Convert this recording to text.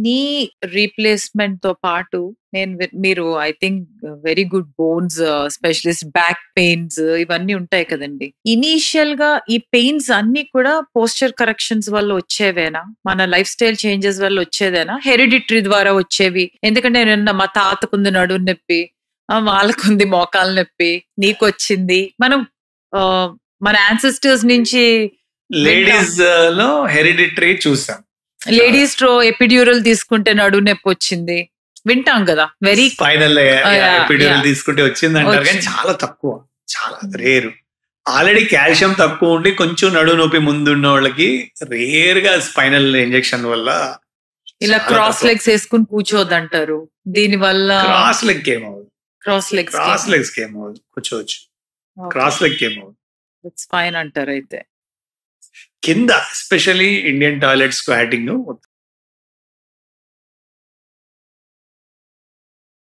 Knee replacement తో పాటు మీరు I think very good bones specialist, back pains ఇవన్నీ ఉంటాయి కదండీ! ఇనీషియల్‌గా ఈ పెయిన్స్ అన్నీ కూడా పోస్చర్ కరెక్షన్స్ వల్ల వచ్చేవేనా? మన లైఫ్ స్టైల్ చేంజెస్ వల్ల వచ్చేదేనా? హెరిడిటరీ ద్వారా వచ్చేవి. ఎందుకంటే నిన్న మా తాతకుంది నడుము నొప్పి, వాళ్ళకుంది మోకాలు నొప్పి, నీకొచ్చింది. మనం ఆహ్, మన యాన్సెస్టర్స్ నుంచి వింటాం. లేడీస్ లో హెరిడిటరీ చూసాం. లేడీస్ ఎపిడ్యూరల్ తీసుకుంటే నడుము నొప్పి వచ్చింది. వింటాం కదా! Very final epidural yeah! తీసుకుంటే వచ్చింది అంటారు కానీ చాలా తక్కువ, చాలా రేరు. ఆల్రెడీ కాల్షియం తక్కువ ఉండి కొంచెం నడుము నొప్పి ముందున్న వాళ్ళకి రేర్ గా స్పైనల్ ఇంజెక్షన్ వల్ల ఇలా క్రాస్ లెగ్స్ వేసుకుని కూర్చోవద్దంటారు. దీని వల్ల క్రాస్ లెగ్ ఏమవుతుంది, క్రాస్ లెగ్స్ ఏమవుతుంది, కూర్చోవచ్చు. క్రాస్ లెగ్ ఏమవుతుంది, ఇట్స్ ఫైన్ అంటారు అయితే. కింద ఎస్పెషల్లీ ఇండియన్ టాయిలెట్ స్క్వాటింగ్